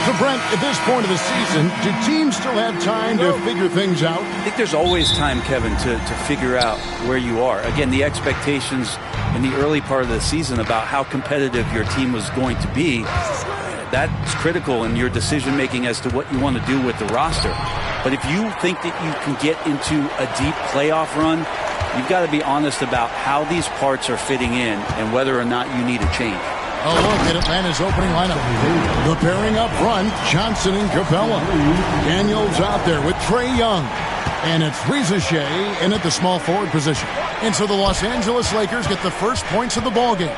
So, Brent, at this point of the season, do teams still have time to figure things out? I think there's always time, Kevin, to figure out where you are. Again, the expectations in the early part of the season about how competitive your team was going to be, that's critical in your decision-making as to what you want to do with the roster. But if you think that you can get into a deep playoff run, you've got to be honest about how these parts are fitting in and whether or not you need a change. A look at Atlanta's opening lineup. The pairing up front, Johnson and Capella. Daniels out there with Trae Young. And it's Ricochet in at the small forward position. And so the Los Angeles Lakers get the first points of the ballgame.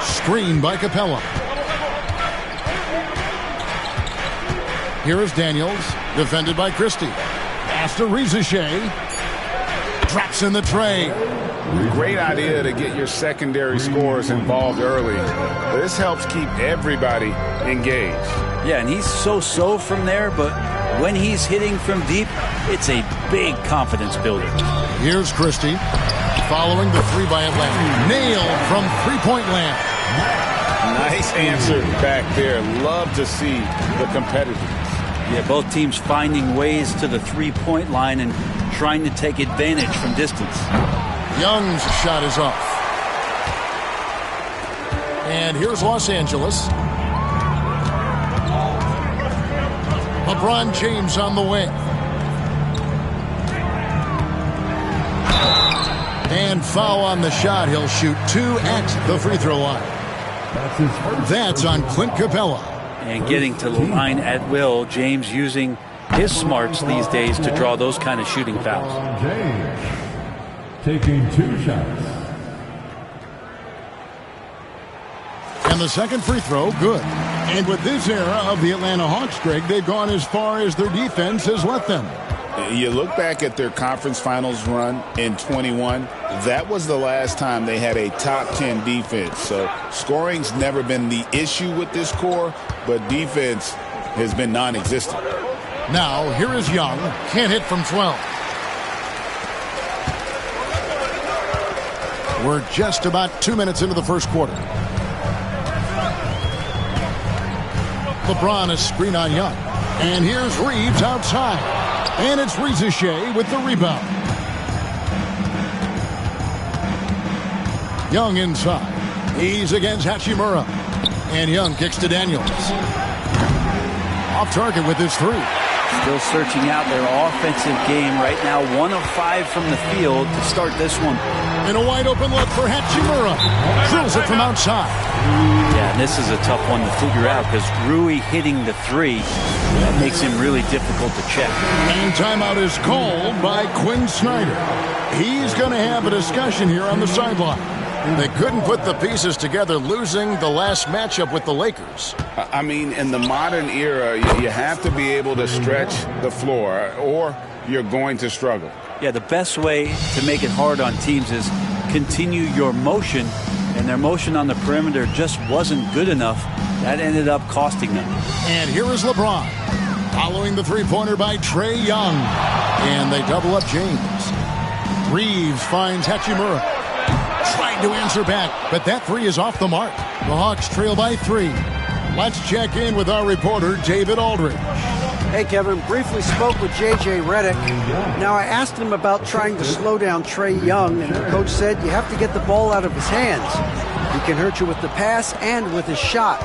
Screen by Capella. Here is Daniels, defended by Christie. Pass to Ricochet. Drops in the tray. Great idea to get your secondary scorers involved early. This helps keep everybody engaged. Yeah, and he's so-so from there, but when he's hitting from deep, it's a big confidence builder. Here's Christie, following the three by Atlanta. Nailed from three-point land. Nice answer back there. Love to see the competitiveness. Yeah, both teams finding ways to the three-point line and trying to take advantage from distance. Young's shot is off. And here's Los Angeles. LeBron James on the wing. And foul on the shot. He'll shoot 2 at the free throw line. That's on Clint Capella. And getting to the line at will, James using his smarts these days to draw those kind of shooting fouls. James taking 2 shots. And the second free throw, good. And with this era of the Atlanta Hawks, Greg, they've gone as far as their defense has let them. You look back at their conference finals run in 21, that was the last time they had a top 10 defense. So scoring's never been the issue with this core, but defense has been non-existent. Now, here is Young. Can't hit from 12. We're just about 2 minutes into the first quarter. LeBron is screen on Young. And here's Reeves outside. And it's Ricochet with the rebound. Young inside. He's against Hachimura. And Young kicks to Daniels. Off target with his three. Still searching out their offensive game right now. 1 of 5 from the field to start this one. And a wide open look for Hachimura. Drills it from outside. Yeah, and this is a tough one to figure out because Rui hitting the three, that makes him really difficult to check. And timeout is called by Quinn Snyder. He's going to have a discussion here on the sideline. They couldn't put the pieces together, losing the last matchup with the Lakers. I mean, in the modern era, you have to be able to stretch the floor or you're going to struggle. Yeah, the best way to make it hard on teams is continue your motion, and their motion on the perimeter just wasn't good enough. That ended up costing them. And here is LeBron, following the three-pointer by Trae Young. And they double up James. Reeves finds Hachimura. Tried to answer back, but that three is off the mark. The Hawks trail by 3. Let's check in with our reporter, David Aldridge. Hey, Kevin, briefly spoke with J.J. Redick. Now, I asked him about trying to slow down Trae Young, and the coach said you have to get the ball out of his hands. He can hurt you with the pass and with his shot.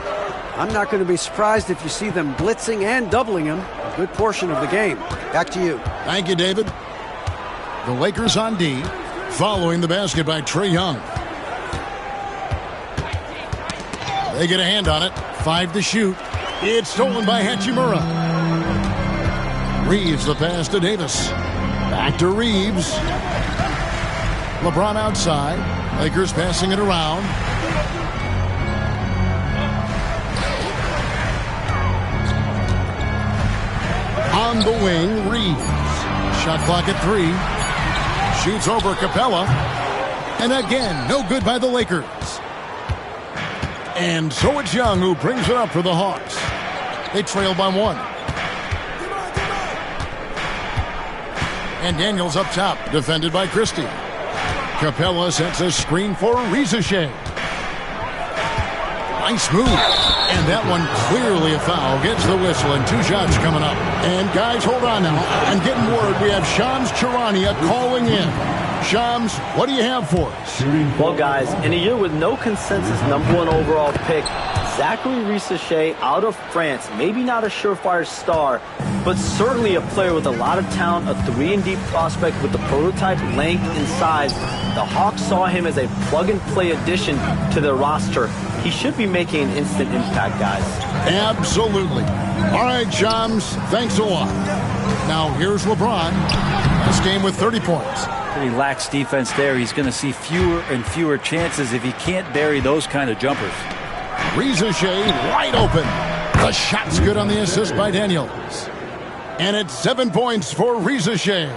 I'm not going to be surprised if you see them blitzing and doubling him a good portion of the game. Back to you. Thank you, David. The Lakers on D, following the basket by Trae Young. They get a hand on it. 5 to shoot. It's stolen by Hachimura. Reeves the pass to Davis. Back to Reeves. LeBron outside. Lakers passing it around. On the wing, Reeves. Shot clock at 3. Shoots over Capella. And again, no good by the Lakers. And so it's Young who brings it up for the Hawks. They trail by 1. And Daniels up top, defended by Christie. Capella sets a screen for Ricochet. Nice move. And that one clearly a foul. Gets the whistle and 2 shots coming up. And guys, hold on now. I'm getting word we have Shams Charania calling in. Shams, what do you have for us? Well, guys, in a year with no consensus #1 overall pick, Zachary Ricochet out of France, maybe not a surefire star, but certainly a player with a lot of talent, a 3-and-D prospect with the prototype length and size. The Hawks saw him as a plug-and-play addition to their roster. He should be making an instant impact, guys. Absolutely. All right, Shams, thanks a lot. Now, here's LeBron. This game with 30 points. Pretty lax defense there. He's going to see fewer and fewer chances if he can't bury those kind of jumpers. Ricochet wide open. The shot's good on the assist by Daniels. And it's 7 points for Ricochet.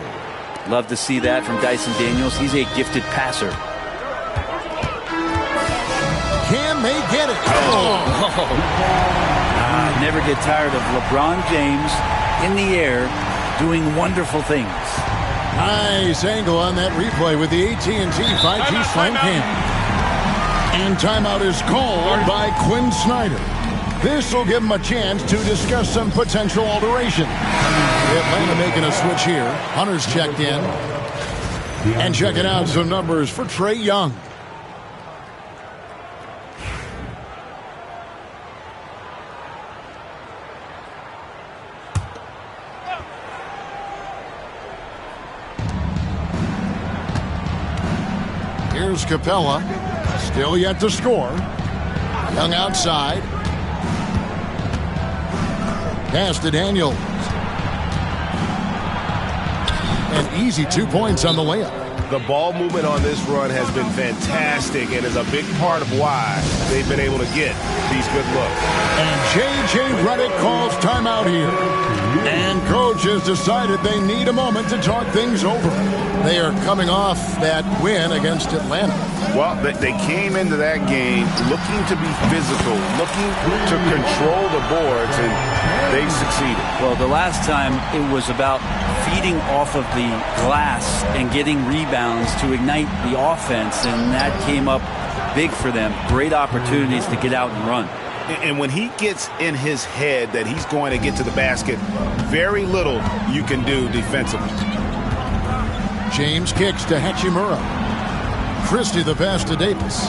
Love to see that from Dyson Daniels. He's a gifted passer. Can they get it? Never get tired of LeBron James in the air doing wonderful things. Nice angle on that replay with the AT&T 5G Slam Cam. And timeout is called by Quinn Snyder. This will give him a chance to discuss some potential alteration. Atlanta making a switch here. Hunter's checked in. And checking out some numbers for Trae Young. Here's Capella. Still yet to score. Young outside. Pass to Daniels. An easy 2 points on the layup. The ball movement on this run has been fantastic and is a big part of why they've been able to get these good looks. And J.J. Redick calls timeout here. And coach has decided they need a moment to talk things over. They are coming off that win against Atlanta. Well, they came into that game looking to be physical, looking to control the boards, and they succeeded. Well, the last time it was about feeding off of the glass and getting rebounds to ignite the offense, and that came up big for them. Great opportunities to get out and run. And when he gets in his head that he's going to get to the basket, very little you can do defensively. James kicks to Hachimura. Christie the pass to Davis.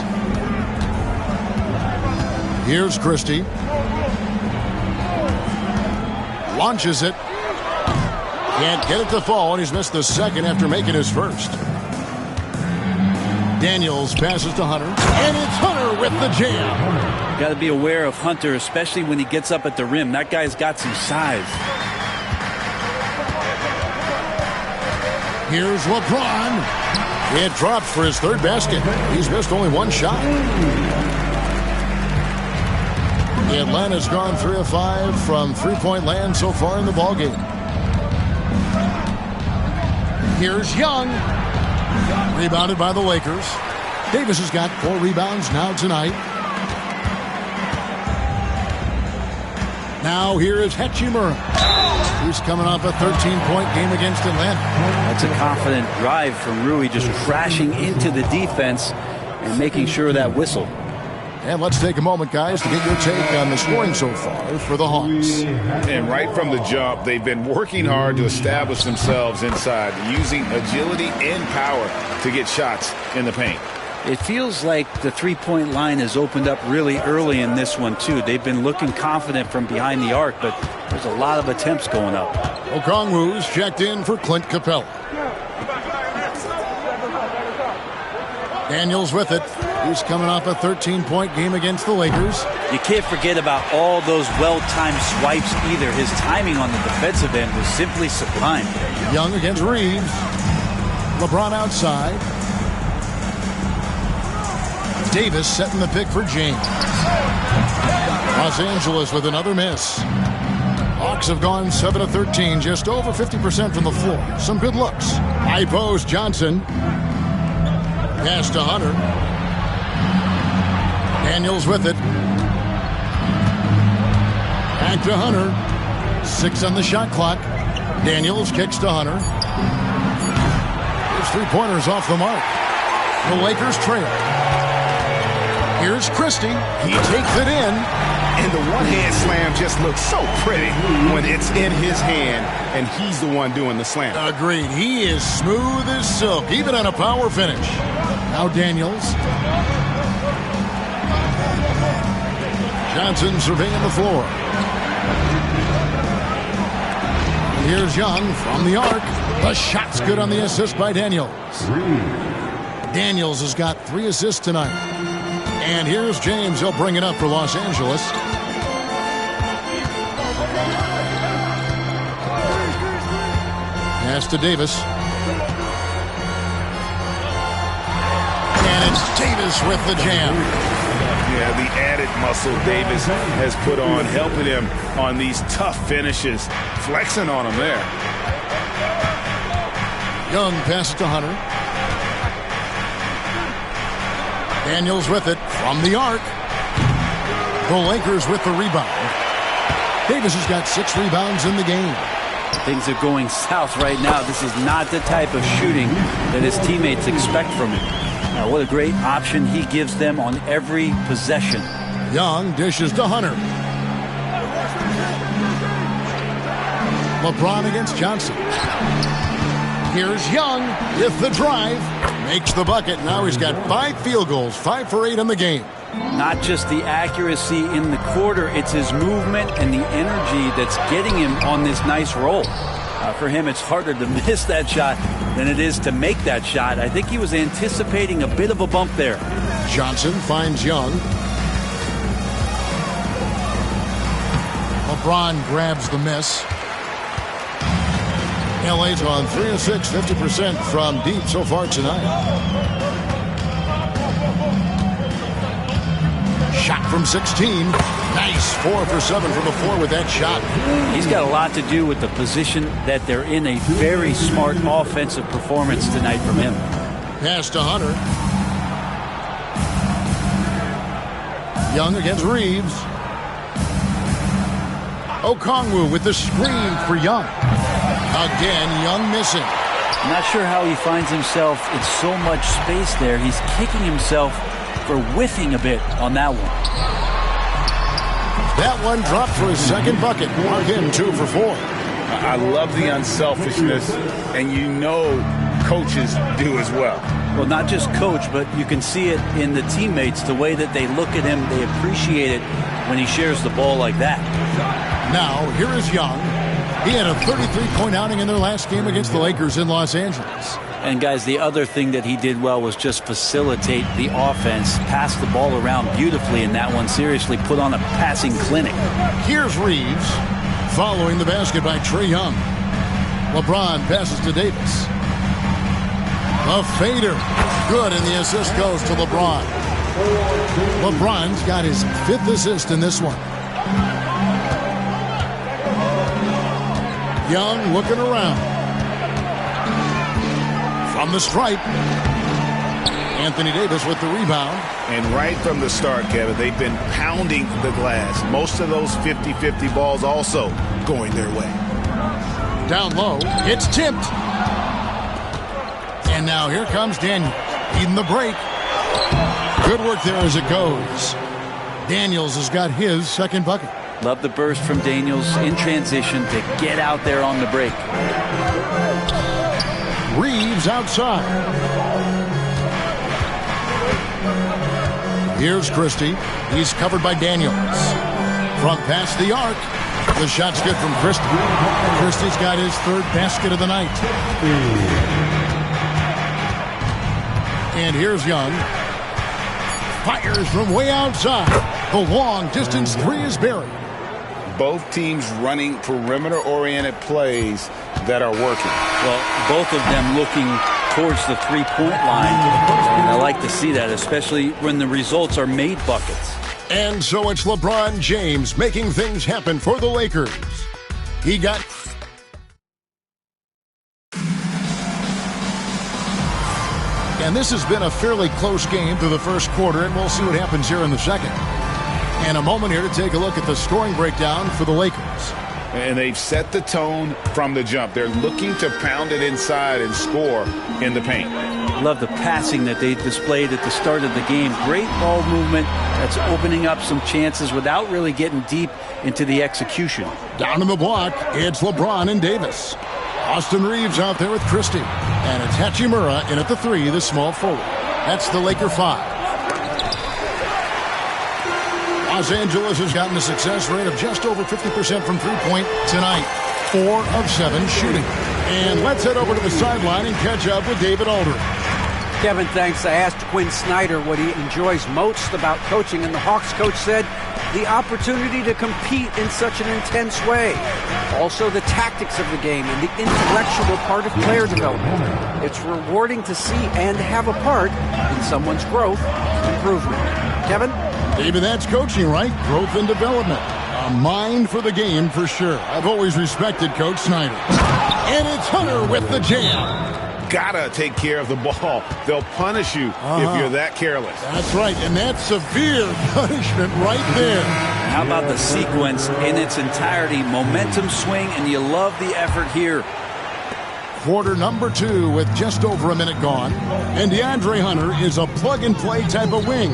Here's Christie. Launches it. Can't get it to fall, and he's missed the second after making his first. Daniels passes to Hunter, and it's Hunter with the jam. Got to be aware of Hunter, especially when he gets up at the rim. That guy's got some size. Here's LeBron. It dropped for his third basket. He's missed only one shot. Atlanta's gone 3 of 5 from three-point land so far in the ballgame. Here's Young. Rebounded by the Lakers. Davis has got 4 rebounds now tonight. Now here is Hachimura, who's coming off a 13-point game against Atlanta. That's a confident drive from Rui, just crashing into the defense and making sure that whistle. And let's take a moment, guys, to get your take on the scoring so far for the Hawks. And right from the jump, they've been working hard to establish themselves inside, using agility and power to get shots in the paint. It feels like the three-point line has opened up really early in this one, too. They've been looking confident from behind the arc, but there's a lot of attempts going up. Okongwu's checked in for Clint Capella. Daniels with it. He's coming off a 13-point game against the Lakers. You can't forget about all those well-timed swipes either. His timing on the defensive end was simply sublime. Young against Reeves. LeBron outside. Davis setting the pick for James. Los Angeles with another miss. Hawks have gone 7 of 13, just over 50% from the floor. Some good looks. High post, Johnson. Pass to Hunter. Daniels with it. Back to Hunter. 6 on the shot clock. Daniels kicks to Hunter. Those three-pointers off the mark. The Lakers trail. Here's Christie. He takes it in. And the one-hand slam just looks so pretty when it's in his hand and he's the one doing the slam. Agreed. He is smooth as silk, even on a power finish. Now Daniels. Johnson surveying the floor. And here's Young from the arc. The shot's good on the assist by Daniels. Daniels has got 3 assists tonight. And here's James. He'll bring it up for Los Angeles. Pass to Davis. And it's Davis with the jam. Yeah, the added muscle Davis has put on, helping him on these tough finishes. Flexing on him there. Young passes to Hunter. Daniels with it from the arc. The Lakers with the rebound. Davis has got 6 rebounds in the game. Things are going south right now. This is not the type of shooting that his teammates expect from him. Now, what a great option he gives them on every possession. Young dishes to Hunter. LeBron against Johnson. Here's Young with the drive. Makes the bucket. Now he's got 5 field goals, 5 for 8 in the game. Not just the accuracy in the quarter, it's his movement and the energy that's getting him on this nice roll. For him, it's harder to miss that shot than it is to make that shot. I think he was anticipating a bit of a bump there. Johnson finds Young. LeBron grabs the miss. LA's on 3 of 6, 50% from deep so far tonight. Shot from 16. Nice. 4 for 7 from the floor with that shot. He's got a lot to do with the position that they're in. A very smart offensive performance tonight from him. Pass to Hunter. Young against Reeves. Okongwu with the screen for Young. Again, Young missing. I'm not sure how he finds himself in so much space there. He's kicking himself for whiffing a bit on that one. That one dropped for his second bucket. Mark him 2 for 4. I love the unselfishness, and you know coaches do as well. Well, not just coach, but you can see it in the teammates, the way that they look at him. They appreciate it when he shares the ball like that. Now, here is Young. He had a 33-point outing in their last game against the Lakers in Los Angeles. And, guys, the other thing that he did well was just facilitate the offense, pass the ball around beautifully in that one, seriously put on a passing clinic. Here's Reeves following the basket by Trae Young. LeBron passes to Davis. A fader. Good, and the assist goes to LeBron. LeBron's got his 5th assist in this one. Young looking around. From the stripe. Anthony Davis with the rebound. And right from the start, Kevin, they've been pounding the glass. Most of those 50-50 balls also going their way. Down low. It's tipped. And now here comes Daniels. Leading the break. Good work there as it goes. Daniels has got his second bucket. Love the burst from Daniels in transition to get out there on the break. Reeves outside. Here's Christie. He's covered by Daniels. From past the arc. The shot's good from Christie. Christie's got his 3rd basket of the night. And here's Young. Fires from way outside. The long distance 3 is buried. Both teams running perimeter-oriented plays that are working. Well, both of them looking towards the three-point line. And I like to see that, especially when the results are made buckets. And so it's LeBron James making things happen for the Lakers. He got... And this has been a fairly close game through the first quarter, and we'll see what happens here in the second. And a moment here to take a look at the scoring breakdown for the Lakers. And they've set the tone from the jump. They're looking to pound it inside and score in the paint. Love the passing that they displayed at the start of the game. Great ball movement that's opening up some chances without really getting deep into the execution. Down in the block, it's LeBron and Davis. Austin Reeves out there with Christie. And it's Hachimura in at the 3, the small forward. That's the Laker 5. Los Angeles has gotten a success rate of just over 50% from three-point tonight. 4 of 7 shooting. And let's head over to the sideline and catch up with David Aldridge. Kevin, thanks. I asked Quinn Snyder what he enjoys most about coaching, and the Hawks coach said the opportunity to compete in such an intense way. Also the tactics of the game and the intellectual part of player development. It's rewarding to see and have a part in someone's growth and improvement. Kevin? David, that's coaching, right? Growth and development. A mind for the game for sure. I've always respected Coach Snyder. And it's Hunter with the jam. Gotta take care of the ball. They'll punish you if you're that careless. That's right, and that's severe punishment right there. How about the sequence in its entirety? Momentum swing, and you love the effort here. Quarter number 2 with just over a minute gone. And DeAndre Hunter is a plug-and-play type of wing.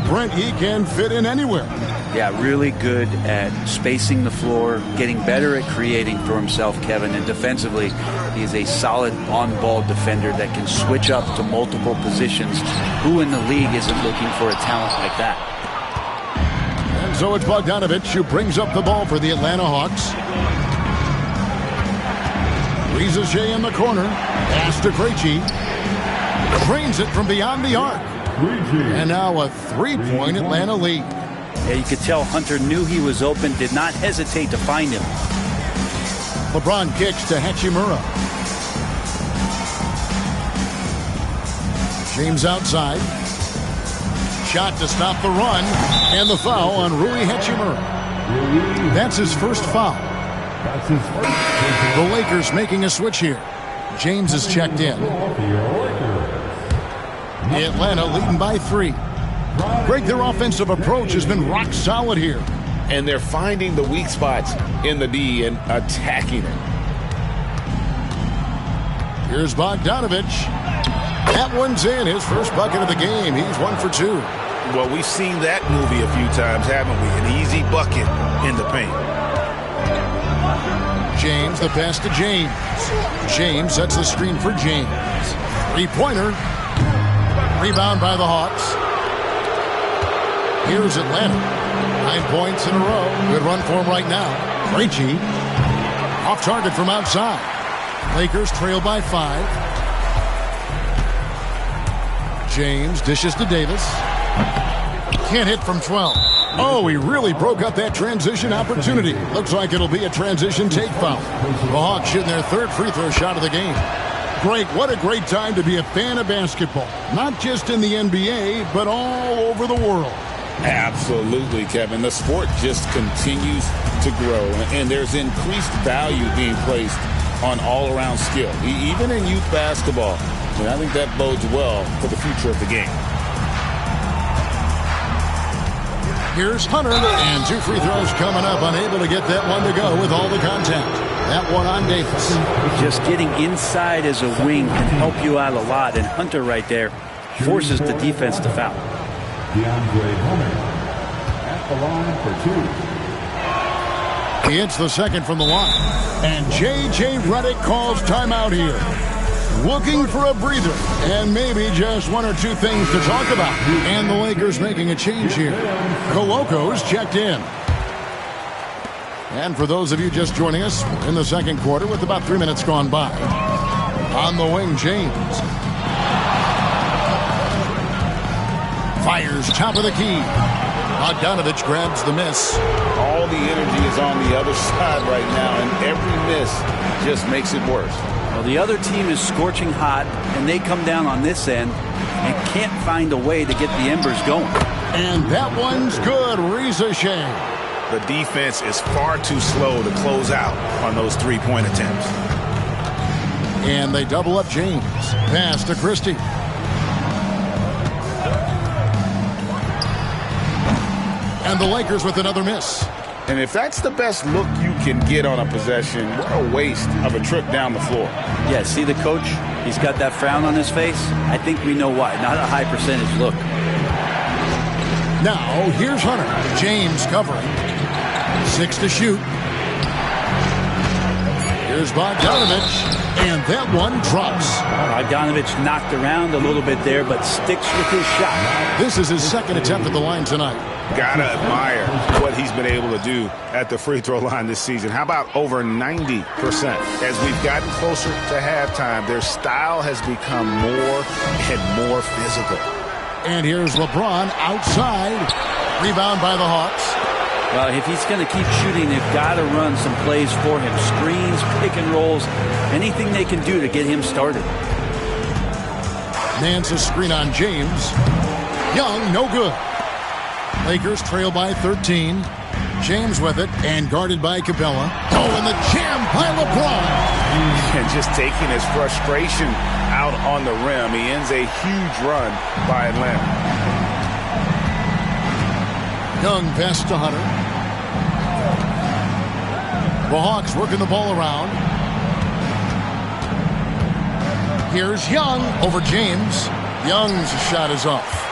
Brent, he can fit in anywhere. Yeah, really good at spacing the floor, getting better at creating for himself, Kevin. And defensively, he's a solid on-ball defender that can switch up to multiple positions. Who in the league isn't looking for a talent like that? And so it's Bogdanovich who brings up the ball for the Atlanta Hawks. Riza in the corner. Pass to Krejci. Drains it from beyond the arc. And now a 3-point Atlanta lead. Yeah, you could tell Hunter knew he was open, did not hesitate to find him. LeBron kicks to Hachimura. James outside. Shot to stop the run. And the foul on Rui Hachimura. That's his first foul. The Lakers making a switch here. James is checked in. Atlanta leading by 3. Greg, their offensive approach has been rock solid here. And they're finding the weak spots in the D and attacking it. Here's Bogdanovich. That one's in. His first bucket of the game. He's 1 for 2. Well, we've seen that movie a few times, haven't we? An easy bucket in the paint. James, the pass to James. James sets the screen for James. 3-pointer. Rebound by the Hawks. Here's Atlanta. 9 points in a row. Good run for him right now. Krejci. Off target from outside. Lakers trail by 5. James dishes to Davis. Can't hit from 12. Oh, he really broke up that transition opportunity. Looks like it'll be a transition take foul. The Hawks shooting their 3rd free throw shot of the game. Greg, what a great time to be a fan of basketball. Not just in the NBA, but all over the world. Absolutely, Kevin. The sport just continues to grow, and there's increased value being placed on all-around skill, even in youth basketball. And I think that bodes well for the future of the game. Here's Hunter, and 2 free throws coming up. Unable to get that one to go with all the contact. That one on Davis. Just getting inside as a wing can help you out a lot, and Hunter right there forces the defense to foul. DeAndre Hunter at the line for 2. He hits the second from the line. And J.J. Redick calls timeout here. Looking for a breather, and maybe just 1 or 2 things to talk about. And the Lakers making a change here. Coloco's checked in. And for those of you just joining us, we're in the second quarter with about 3 minutes gone by. On the wing, James. Fires top of the key. Bogdanovich grabs the miss. All the energy is on the other side right now, and every miss just makes it worse. Well, the other team is scorching hot, and they come down on this end and can't find a way to get the embers going. And that one's good. Riza. The defense is far too slow to close out on those 3-point attempts. And they double up James. Pass to Christie. And the Lakers with another miss. And if that's the best look you can get on a possession. What a waste of a trip down the floor. Yeah, see the coach? He's got that frown on his face. I think we know why. Not a high percentage look. Now, here's Hunter. James covering. 6 to shoot. Here's Bogdanovich. And that one drops. Bogdanovich knocked around a little bit there, but sticks with his shot. This is his second attempt at the line tonight. Gotta admire what he's been able to do at the free throw line this season. How about over 90%? As we've gotten closer to halftime, their style has become more and more physical. And here's LeBron outside. Rebound by the Hawks. Well, if he's going to keep shooting, they've got to run some plays for him. Screens, pick and rolls, anything they can do to get him started. Nance's screen on James. Young, no good. Lakers trail by 13. James with it and guarded by Capella. Oh, and the jam by LeBron. And just taking his frustration out on the rim. He ends a huge run by Atlanta. Young pass to Hunter. The Hawks working the ball around. Here's Young over James. Young's shot is off.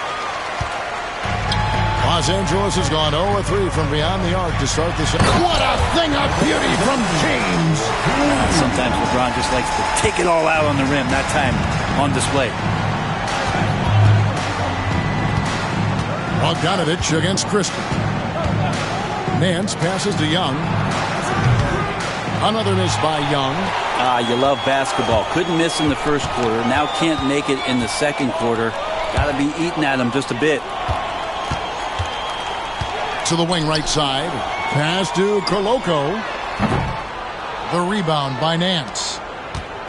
Los Angeles has gone 0-3 from beyond the arc to start this. What a thing of beauty from James. Sometimes LeBron just likes to take it all out on the rim. That time on display. Bogdanovich against Christie. Nance passes to Young. Another miss by Young. You love basketball. Couldn't miss in the first quarter. Now can't make it in the second quarter. Got to be eating at him just a bit. To the wing right side. Pass to Koloko. The rebound by Nance.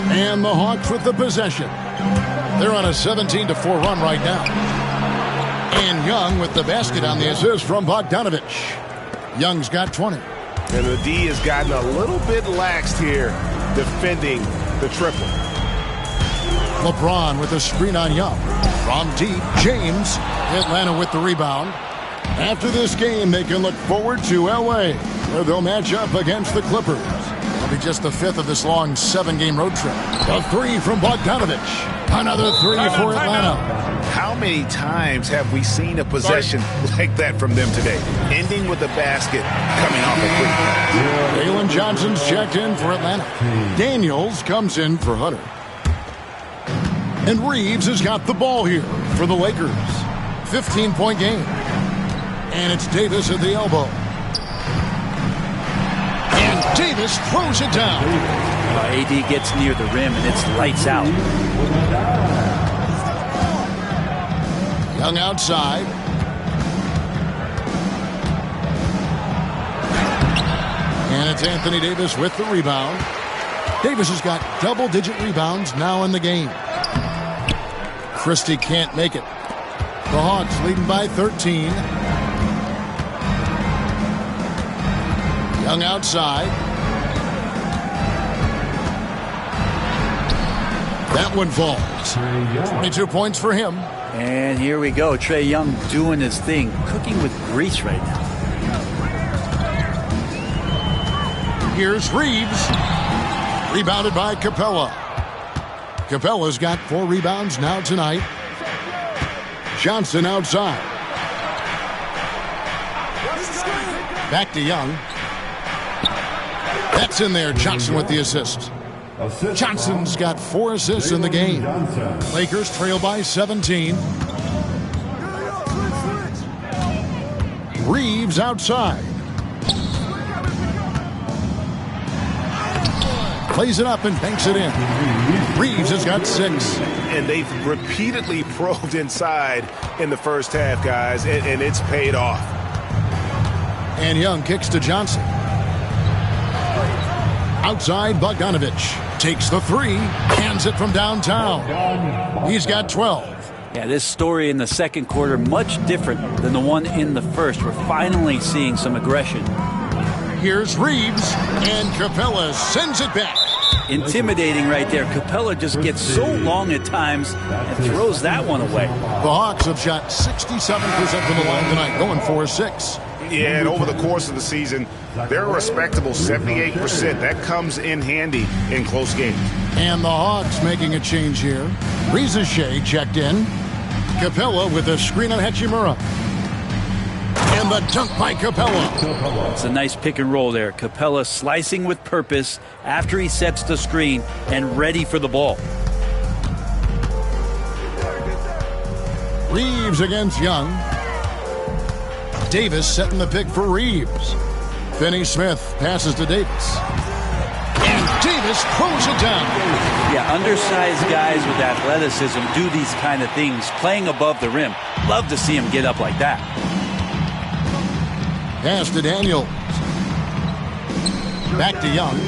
And the Hawks with the possession. They're on a 17-4 run right now. And Young with the basket on the assist from Bogdanovich. Young's got 20. And the D has gotten a little bit laxed here defending the triple. LeBron with a screen on Young. From deep, James. Atlanta with the rebound. After this game, they can look forward to L.A., where they'll match up against the Clippers. It'll be just the 5th of this long 7-game road trip. A 3 from Bogdanovich. Another 3 for Atlanta. How many times have we seen a possession like that from them today? Ending with a basket coming off a quick pass. Jalen Johnson's checked in for Atlanta. Daniels comes in for Hunter. And Reeves has got the ball here for the Lakers. 15-point game. And it's Davis at the elbow. And Davis throws it down. AD gets near the rim and it's lights out. Young outside. And it's Anthony Davis with the rebound. Davis has got double-digit rebounds now in the game. Christie can't make it. The Hawks leading by 13. Young outside. That one falls. 22 points for him. And here we go. Trae Young doing his thing. Cooking with grease right now. Here's Reeves. Rebounded by Capella. Capella's got 4 rebounds now tonight. Johnson outside. Back to Young. That's in there. Johnson with the assist. Johnson's got 4 assists in the game. Lakers trail by 17. Reeves outside. Plays it up and banks it in. Reeves has got 6. And they've repeatedly probed inside in the first half, guys, and it's paid off. And Young kicks to Johnson. Outside, Bogdanovich takes the 3, hands it from downtown. He's got 12. Yeah, this story in the second quarter, much different than the one in the first. We're finally seeing some aggression. Here's Reeves, and Capella sends it back. Intimidating right there. Capella just gets so long at times and throws that one away. The Hawks have shot 67% from the line tonight, going 4-6. Yeah, and over the course of the season, they're a respectable 78%. That comes in handy in close games. And the Hawks making a change here. Risache checked in. Capella with a screen on Hachimura. And the dunk by Capella. It's a nice pick and roll there. Capella slicing with purpose after he sets the screen and ready for the ball. Reeves against Young. Davis setting the pick for Reeves. Finney Smith passes to Davis. And Davis throws it down. Yeah, undersized guys with athleticism do these kind of things, playing above the rim. Love to see him get up like that. Pass to Daniels. Back to Young.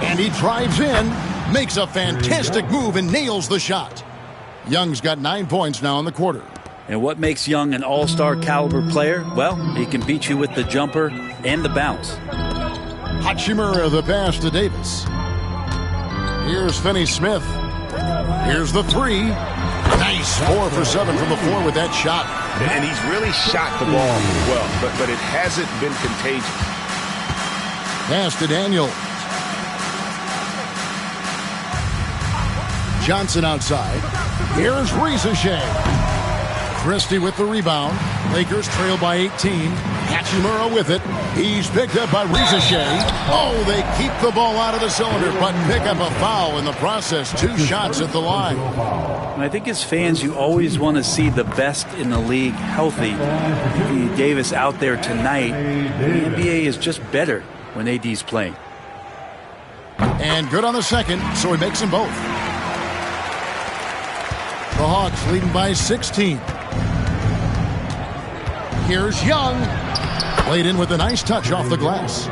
And he drives in, makes a fantastic move, and nails the shot. Young's got 9 points now in the quarter. And what makes Young an all-star caliber player? Well, he can beat you with the jumper and the bounce. Hachimura the pass to Davis. Here's Finney Smith. Here's the three. Nice 4 for 7 from the floor with that shot. And he's really shot the ball well, but it hasn't been contagious. Pass to Daniels. Johnson outside. Here's Risache. Christie with the rebound. Lakers trail by 18. Hachimura with it. He's picked up by Risache. Oh, they keep the ball out of the cylinder, but pick up a foul in the process. 2 shots at the line. And I think as fans, you always want to see the best in the league healthy. Davis out there tonight. The NBA is just better when AD's playing. And good on the second, so he makes them both. The Hawks leading by 16. Here's Young. Played in with a nice touch off the glass.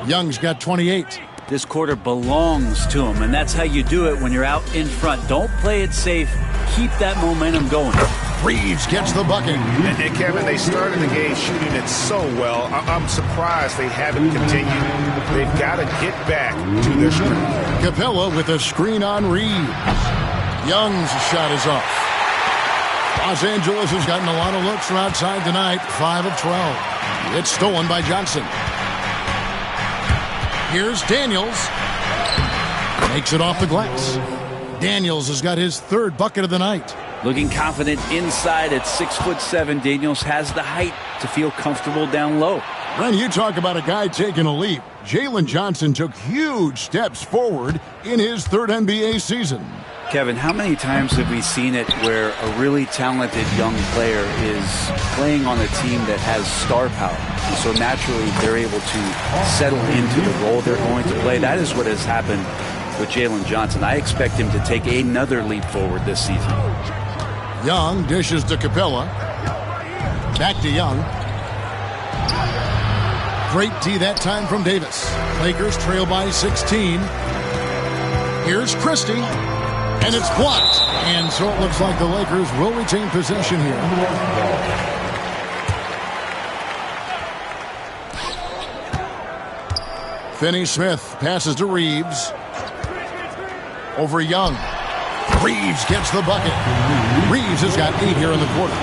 Young's got 28. This quarter belongs to him, and that's how you do it when you're out in front. Don't play it safe. Keep that momentum going. Reeves gets the bucket. And Kevin, they started the game shooting it so well. I'm surprised they haven't continued. They've got to get back to their strength. Capella with a screen on Reeves. Young's shot is off. Los Angeles has gotten a lot of looks from outside tonight. 5 of 12. It's stolen by Johnson. Here's Daniels. Makes it off the glass. Daniels has got his 3rd bucket of the night. Looking confident inside at 6'7", Daniels has the height to feel comfortable down low. When you talk about a guy taking a leap, Jalen Johnson took huge steps forward in his 3rd NBA season. Kevin, how many times have we seen it where a really talented young player is playing on a team that has star power? And so naturally they're able to settle into the role they're going to play. That is what has happened with Jalen Johnson. I expect him to take another leap forward this season. Young dishes to Capella. Back to Young. Great D that time from Davis. Lakers trail by 16. Here's Christie. And it's blocked. And so it looks like the Lakers will retain possession here. Finney Smith passes to Reeves. Over Young. Reeves gets the bucket. Reeves has got 8 here in the quarter.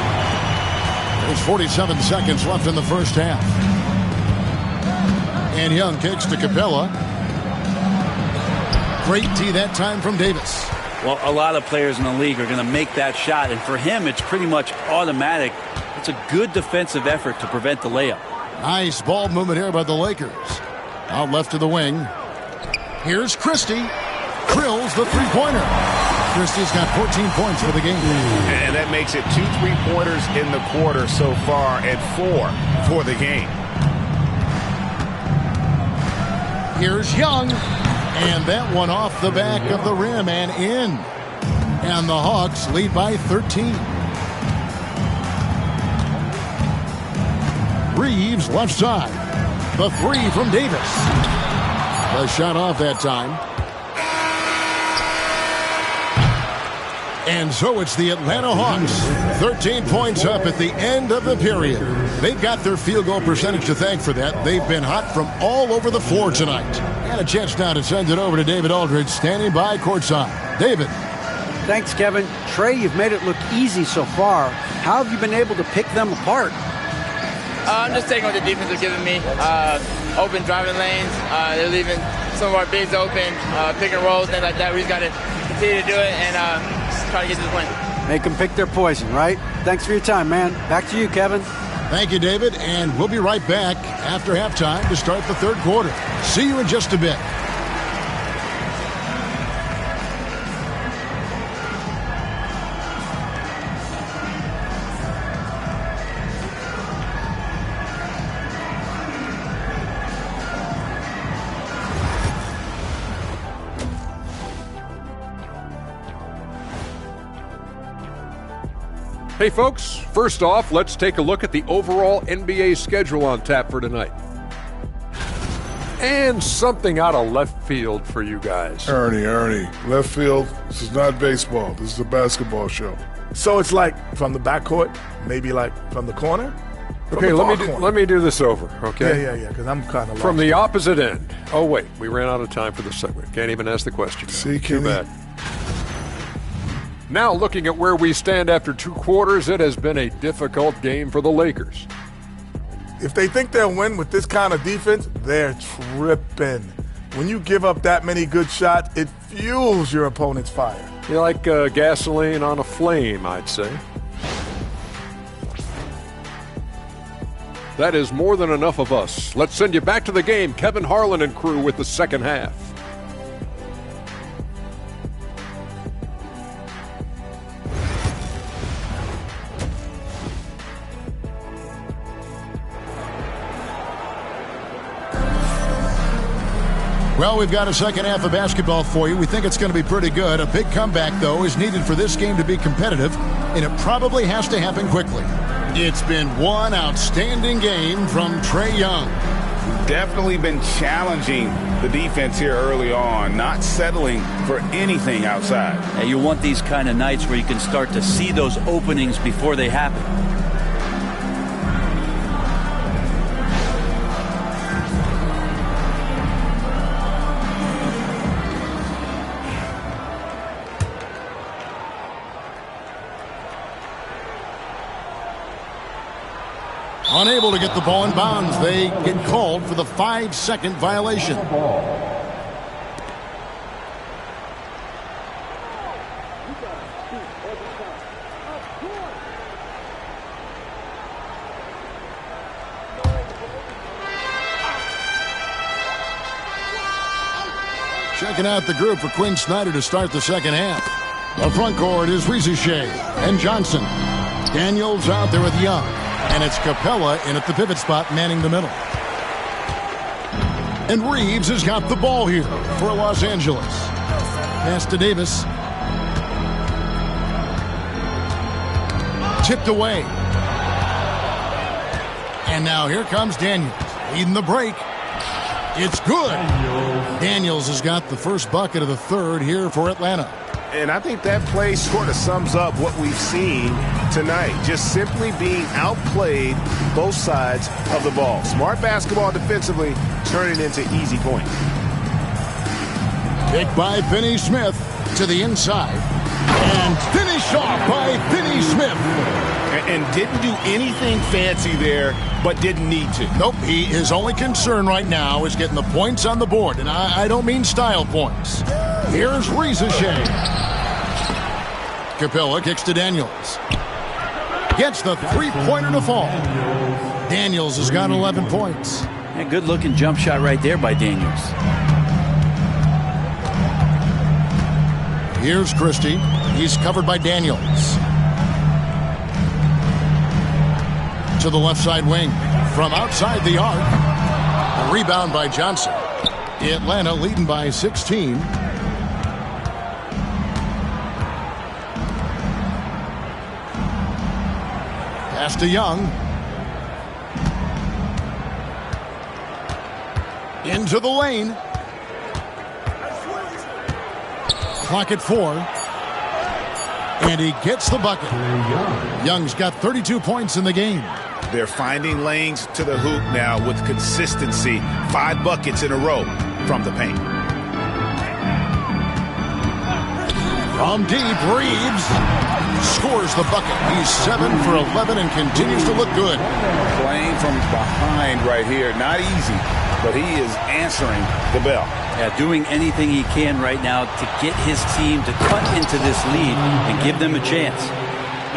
There's 47 seconds left in the first half. And Young kicks to Capella. Great D that time from Davis. Well, a lot of players in the league are going to make that shot, and for him, it's pretty much automatic. It's a good defensive effort to prevent the layup. Nice ball movement here by the Lakers. Out left to the wing. Here's Christie. Drills the three-pointer. Christie's got 14 points for the game. And that makes it 2 3-pointers in the quarter so far and 4 for the game. Here's Young. And that one off the back of the rim and in. And the Hawks lead by 13. Reeves left side. The 3 from Davis. The shot off that time. And so it's the Atlanta Hawks. 13 points up at the end of the period. They've got their field goal percentage to thank for that. They've been hot from all over the floor tonight. And a chance now to send it over to David Aldridge, standing by courtside. David. Thanks, Kevin. Trey, you've made it look easy so far. How have you been able to pick them apart? I'm just taking what the defense is giving me. Open driving lanes. They're leaving some of our bigs open, pick and rolls, things like that. We just got to continue to do it and try to get this win. Make them pick their poison, right? Thanks for your time, man. Back to you, Kevin. Thank you, David, and we'll be right back after halftime to start the third quarter. See you in just a bit. Hey folks, first off, let's take a look at the overall NBA schedule on tap for tonight. And something out of left field for you guys. Ernie, left field, this is not baseball, this is a basketball show. So it's like from the backcourt, maybe like from the corner? Okay, let me do this over, okay? Yeah, because I'm kind of lost. From the opposite end. Oh, wait, we ran out of time for the segment. Can't even ask the question. See, Too Kenny? bad. Now, looking at where we stand after 2 quarters, it has been a difficult game for the Lakers. If they think they'll win with this kind of defense, they're tripping. When you give up that many good shots, it fuels your opponent's fire. You're like gasoline on a flame, I'd say. That is more than enough of us. Let's send you back to the game. Kevin Harlan and crew with the second half. Well, we've got a second half of basketball for you. We think it's going to be pretty good. A big comeback, though, is needed for this game to be competitive, and it probably has to happen quickly. It's been one outstanding game from Trae Young. Definitely been challenging the defense here early on, not settling for anything outside. And you want these kind of nights where you can start to see those openings before they happen. Unable to get the ball in bounds. They get called for the 5-second violation. Checking out the group for Quinn Snyder to start the second half. The front court is Risacher and Johnson. Daniels out there with Young. And it's Capella in at the pivot spot, manning the middle. And Reeves has got the ball here for Los Angeles. Pass to Davis. Tipped away. And now here comes Daniels, leading the break. It's good. Daniels has got the first bucket of the third here for Atlanta. And I think that play sort of sums up what we've seen tonight. Just simply being outplayed both sides of the ball. Smart basketball defensively, turning into easy points. Pick by Finney Smith to the inside. And finish off by Finney Smith. And didn't do anything fancy there, but didn't need to. Nope, his only concern right now is getting the points on the board. And I don't mean style points. Here's Risacher. Capella kicks to Daniels. Gets the three-pointer to fall. Daniels has got 11 points. A good-looking jump shot right there by Daniels. Here's Christie. He's covered by Daniels. To the left side wing. From outside the arc. A rebound by Johnson. Atlanta leading by 16. Pass to Young. Into the lane. Clock at 4. And he gets the bucket. Young's got 32 points in the game. They're finding lanes to the hoop now with consistency. 5 buckets in a row from the paint. From deep, Reeves scores the bucket. He's 7 for 11 and continues to look good. Playing from behind right here. Not easy, but he is answering the bell. Yeah, doing anything he can right now to get his team to cut into this lead and give them a chance.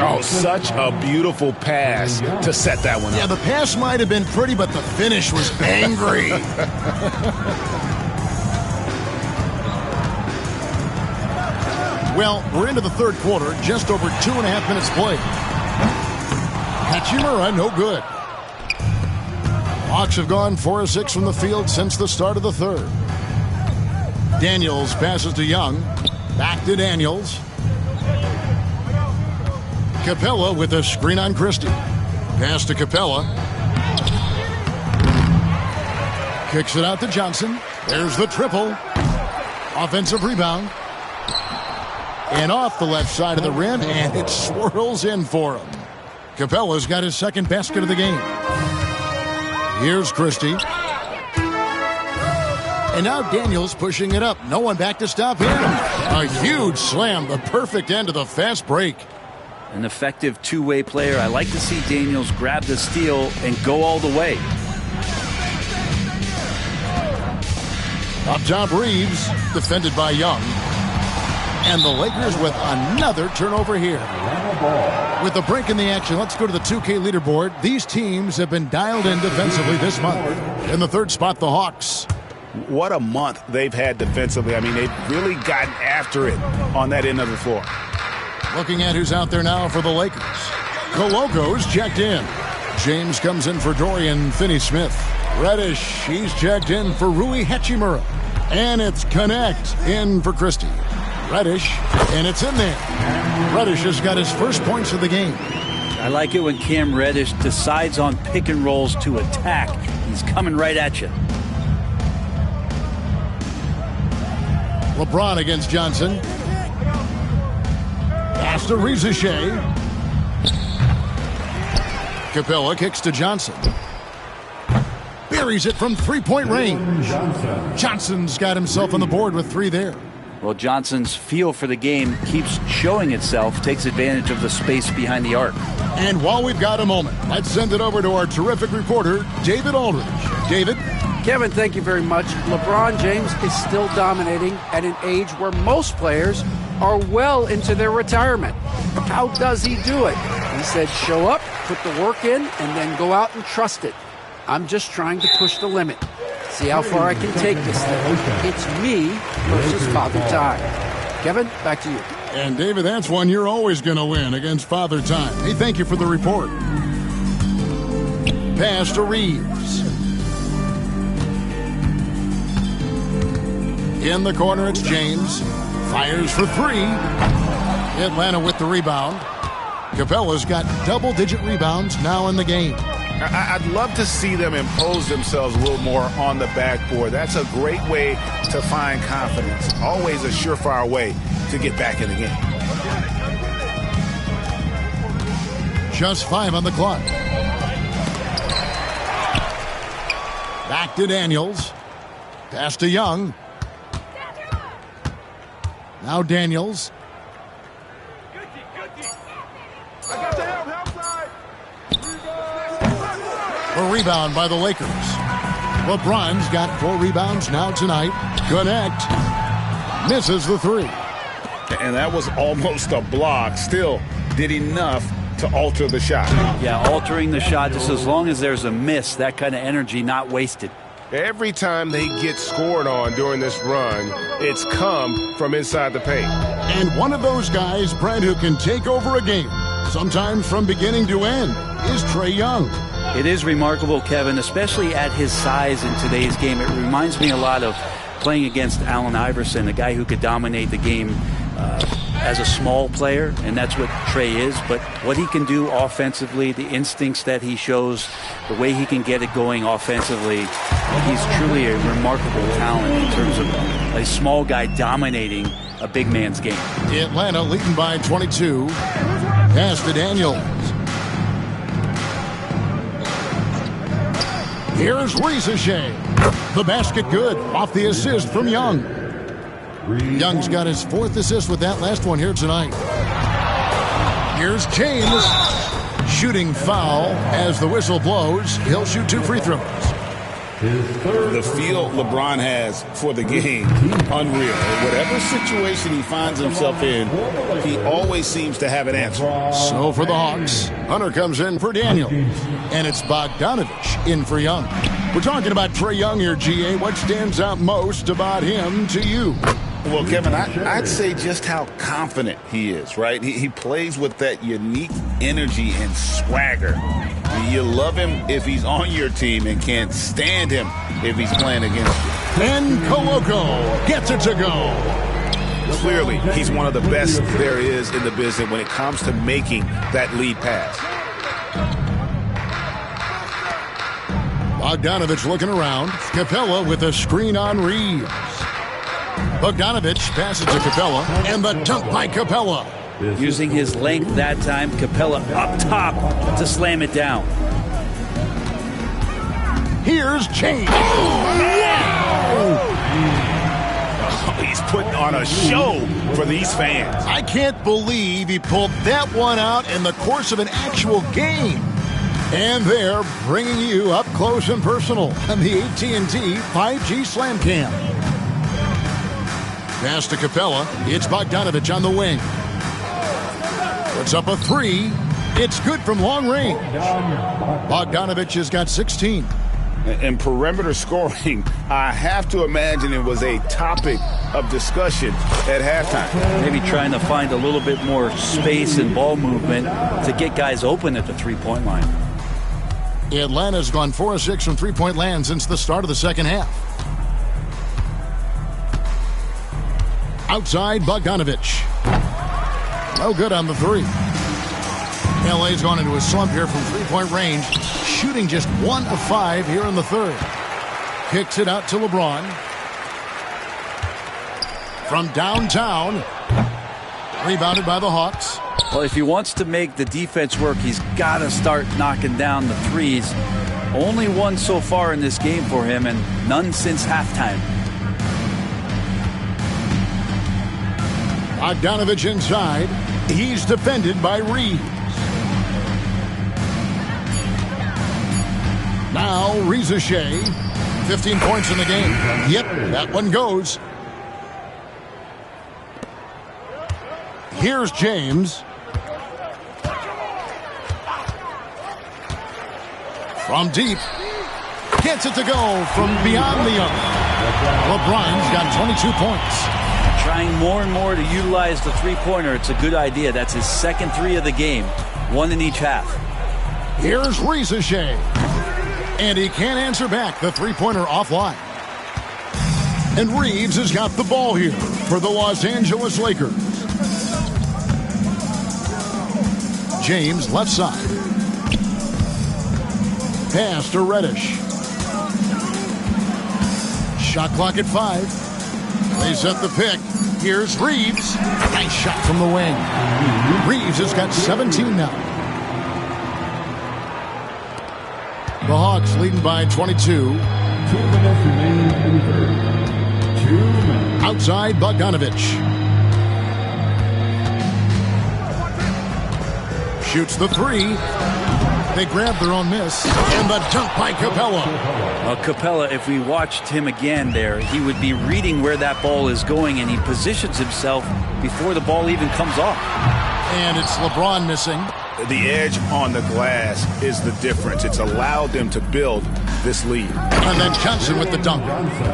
Oh, such a beautiful pass to set that one up. Yeah, the pass might have been pretty, but the finish was angry. Well, we're into the third quarter, just over 2.5 minutes played. Hachimura, no good. Hawks have gone 4 of 6 from the field since the start of the third. Daniels passes to Young. Back to Daniels. Capella with a screen on Christie. Pass to Capella. Kicks it out to Johnson. There's the triple. Offensive rebound. And off the left side of the rim, and it swirls in for him. Capella's got his second basket of the game. Here's Christie. And now Daniels pushing it up. No one back to stop him. A huge slam, the perfect end of the fast break. An effective two-way player. I like to see Daniels grab the steal and go all the way. Up top, Reeves, defended by Young. And the Lakers with another turnover here. With the break in the action, let's go to the 2K leaderboard. These teams have been dialed in defensively this month. In the third spot, the Hawks. What a month they've had defensively. I mean, they've really gotten after it on that end of the floor. Looking at who's out there now for the Lakers. Coloco's checked in. James comes in for Dorian Finney-Smith. Reddish, he's checked in for Rui Hachimura. And it's Connect in for Christie. Reddish, and it's in there. Reddish has got his first points of the game. I like it when Cam Reddish decides on pick and rolls to attack. He's coming right at you. LeBron against Johnson. Pass to Rizichet. Capella kicks to Johnson. Buries it from three-point range. Johnson's got himself on the board with 3 there. Well, Johnson's feel for the game keeps showing itself, takes advantage of the space behind the arc. And while we've got a moment, let's send it over to our terrific reporter, David Aldridge. David? Kevin, thank you very much. LeBron James is still dominating at an age where most players are well into their retirement. How does he do it? He said, show up, put the work in, and then go out and trust it. I'm just trying to push the limit. See how far I can take this thing. It's me versus Father Time. Kevin, back to you. And David, that's one you're always going to win against Father Time. Hey, thank you for the report. Pass to Reeves. In the corner, it's James. Fires for 3. Atlanta with the rebound. Capella's got double-digit rebounds now in the game. I'd love to see them impose themselves a little more on the backboard. That's a great way to find confidence. Always a surefire way to get back in the game. Just 5 on the clock. Back to Daniels. Pass to Young. Now Daniels. A rebound by the Lakers. LeBron's got 4 rebounds now tonight. Connect. Misses the 3. And that was almost a block. Still did enough to alter the shot. Yeah, altering the shot just as long as there's a miss. That kind of energy not wasted. Every time they get scored on during this run, it's come from inside the paint. And one of those guys, Brent, who can take over a game, sometimes from beginning to end, is Trae Young. It is remarkable, Kevin, especially at his size in today's game. It reminds me a lot of playing against Allen Iverson, a guy who could dominate the game as a small player, and that's what Trae is. But what he can do offensively, the instincts that he shows, the way he can get it going offensively, he's truly a remarkable talent in terms of a small guy dominating a big man's game. Atlanta leading by 22. Pass to Daniels. Here's Rizichet. The basket good off the assist from Young. Young's got his 4th assist with that last one here tonight. Here's James. Shooting foul as the whistle blows. He'll shoot 2 free throws. The feel LeBron has for the game, unreal. Whatever situation he finds himself in, he always seems to have an answer. So for the Hawks, Hunter comes in for Daniel. And it's Bogdanovich in for Young. We're talking about Trae Young here, GA. What stands out most about him to you? Well, Kevin, I'd say just how confident he is, right? He plays with that unique energy and swagger. You love him if he's on your team and can't stand him if he's playing against you. And Koloko gets it to go. Clearly, he's one of the best there is in the business when it comes to making that lead pass. Bogdanovich looking around. Capella with a screen on Reeves. Bogdanovich passes to Capella, and the dunk by Capella. Using his length that time, Capella up top to slam it down. Here's James. Oh, he's putting on a show for these fans. I can't believe he pulled that one out in the course of an actual game. And they're bringing you up close and personal on the AT&T 5G Slam Cam. Pass to Capella. It's Bogdanovich on the wing. Puts up a 3. It's good from long range. Bogdanovich has got 16. And perimeter scoring, I have to imagine it was a topic of discussion at halftime. Maybe trying to find a little bit more space and ball movement to get guys open at the three-point line. Atlanta's gone 4 of 6 from three-point land since the start of the second half. Outside, Bogdanovich. No good on the 3. LA's gone into a slump here from three-point range, shooting just 1 of 5 here in the 3rd. Kicks it out to LeBron. From downtown, rebounded by the Hawks. Well, if he wants to make the defense work, he's got to start knocking down the threes. Only 1 so far in this game for him, and none since halftime. Bogdanovich inside. He's defended by Reeves. Now Rizashay. 15 points in the game. Yep, that one goes. Here's James. From deep. Gets it to go from beyond the arc. LeBron's got 22 points. Trying more and more to utilize the three-pointer. It's a good idea. That's his second 3 of the game. 1 in each half. Here's Rizashay. And he can't answer back the three-pointer offline. And Reeves has got the ball here for the Los Angeles Lakers. James left side. Pass to Reddish. Shot clock at 5. They set the pick. Here's Reeves. Nice shot from the wing. Reeves has got 17 now. The Hawks leading by 22. 2 minutes remaining in the 3rd. 2 minutes. Outside, Bogdanovich. Shoots the 3. They grab their own miss. And the dunk by Capella. Capella, if we watched him again there, he would be reading where that ball is going, and he positions himself before the ball even comes off. And it's LeBron missing. The edge on the glass is the difference. It's allowed them to build this lead. And then Johnson with the dunk.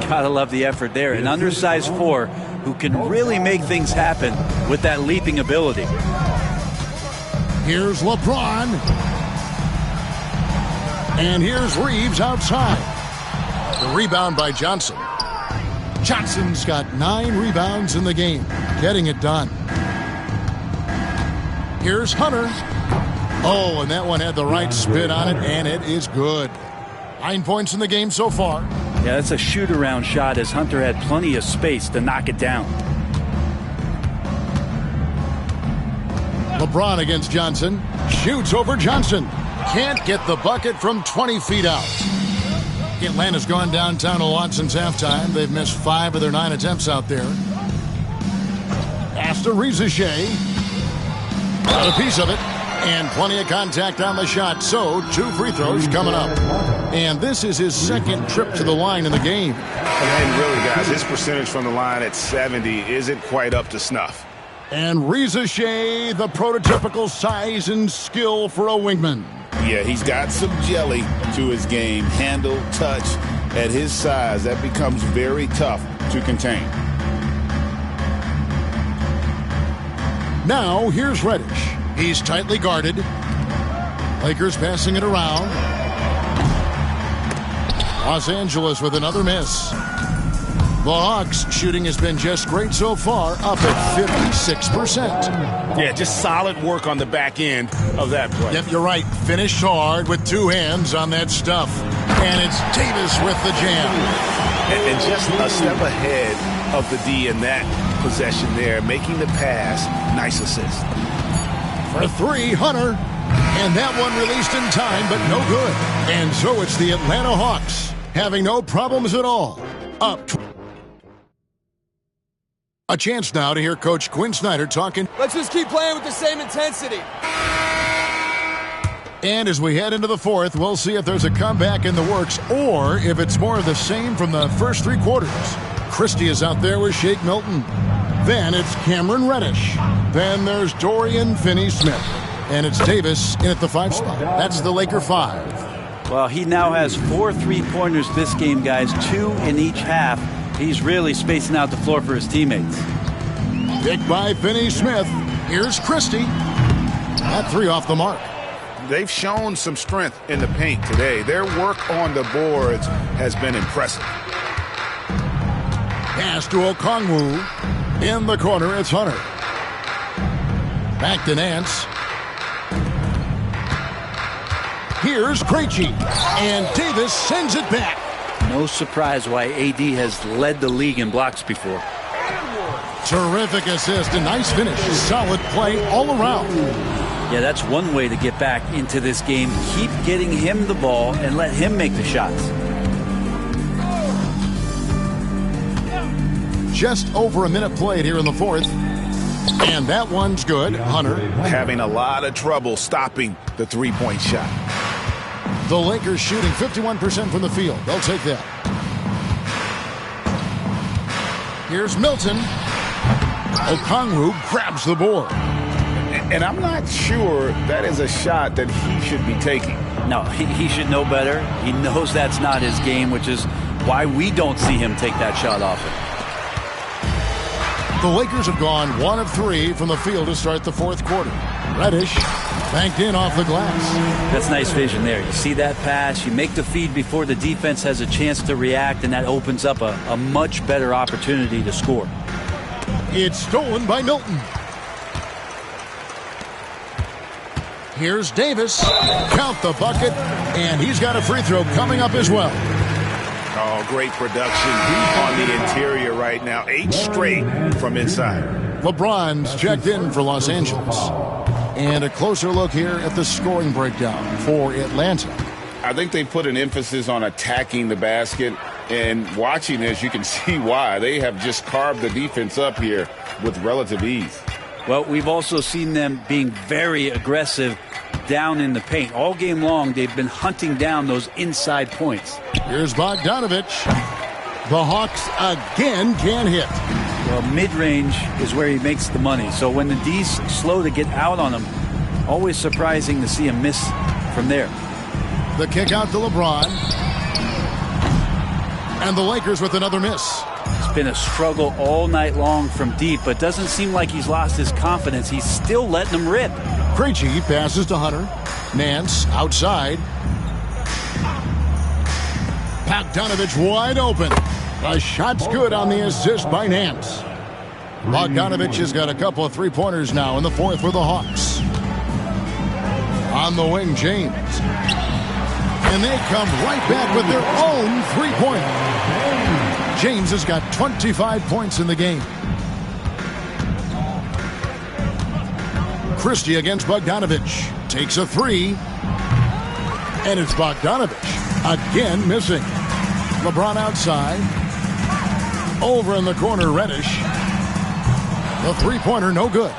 Gotta love the effort there. An undersized 4 who can really make things happen with that leaping ability. Here's LeBron. And here's Reeves outside. The rebound by Johnson. Johnson's got 9 rebounds in the game, getting it done. Here's Hunter. Oh, and that one had the right spin on it, and it is good. 9 points in the game so far. Yeah, that's a shoot-around shot as Hunter had plenty of space to knock it down. LeBron against Johnson. Shoots over Johnson. Can't get the bucket from 20 feet out. Atlanta's gone downtown a lot since halftime. They've missed 5 of their 9 attempts out there. to Rizichet. Got a piece of it. And plenty of contact on the shot. So 2 free throws coming up. And this is his second trip to the line in the game. And really, guys, his percentage from the line at 70 isn't quite up to snuff. And Rizichet, the prototypical size and skill for a wingman. Yeah, he's got some jelly to his game. Handle, touch. At his size, that becomes very tough to contain. Now, here's Reddish. He's tightly guarded. Lakers passing it around. Los Angeles with another miss. The Hawks shooting has been just great so far, up at 56%. Yeah, just solid work on the back end of that play. Yep, you're right. Finished hard with 2 hands on that stuff. And it's Davis with the jam. And just a step ahead of the D in that possession there, making the pass. Nice assist. For 3, Hunter. And that one released in time, but no good. And so it's the Atlanta Hawks having no problems at all. Up. A chance now to hear Coach Quinn Snyder talking. Let's just keep playing with the same intensity. And as we head into the 4th, we'll see if there's a comeback in the works or if it's more of the same from the first 3 quarters. Christie is out there with Shake Milton. Then it's Cameron Reddish. Then there's Dorian Finney-Smith. And it's Davis in at the 5 spot. That's the Laker 5. Well, he now has 4 3-pointers this game, guys, 2 in each half. He's really spacing out the floor for his teammates. Picked by Finney-Smith. Here's Christie. That 3 off the mark. They've shown some strength in the paint today. Their work on the boards has been impressive. Pass to Okongwu. In the corner, it's Hunter. Back to Nance. Here's Krejci. And Davis sends it back. No surprise why AD has led the league in blocks before. Terrific assist. A nice finish. Solid play all around. Yeah, that's one way to get back into this game. Keep getting him the ball and let him make the shots. Just over a minute played here in the 4th. And that one's good. Hunter. Having a lot of trouble stopping the 3-point shot. The Lakers shooting 51% from the field. They'll take that. Here's Milton. Okongwu grabs the board. And I'm not sure that is a shot that he should be taking. No, he should know better. He knows that's not his game, which is why we don't see him take that shot often. The Lakers have gone 1 of 3 from the field to start the 4th quarter. Reddish banked in off the glass. That's nice vision there. You see that pass, you make the feed before the defense has a chance to react, and that opens up a much better opportunity to score. It's stolen by Milton. Here's Davis. Count the bucket, and he's got a free throw coming up as well. Oh, great production on the interior right now. 8 straight from inside. LeBron's checked in for Los Angeles. And a closer look here at the scoring breakdown for Atlanta. I think they put an emphasis on attacking the basket, and watching this, you can see why. They have just carved the defense up here with relative ease. Well, we've also seen them being very aggressive down in the paint. All game long, they've been hunting down those inside points. Here's Bogdanovich. The Hawks again can't hit. Well, mid-range is where he makes the money. So when the D's slow to get out on him, always surprising to see him miss from there. The kick out to LeBron. And the Lakers with another miss. It's been a struggle all night long from deep, but doesn't seem like he's lost his confidence. He's still letting them rip. Krejci passes to Hunter. Nance outside. Bogdanovich wide open. The shot's good on the assist by Nance. Bogdanovich has got a couple of 3-pointers now in the 4th for the Hawks. On the wing, James. And they come right back with their own 3-pointer. James has got 25 points in the game. Christie against Bogdanovich. Takes a 3. And it's Bogdanovich again missing. LeBron outside. Over in the corner, Reddish. The three-pointer, no good.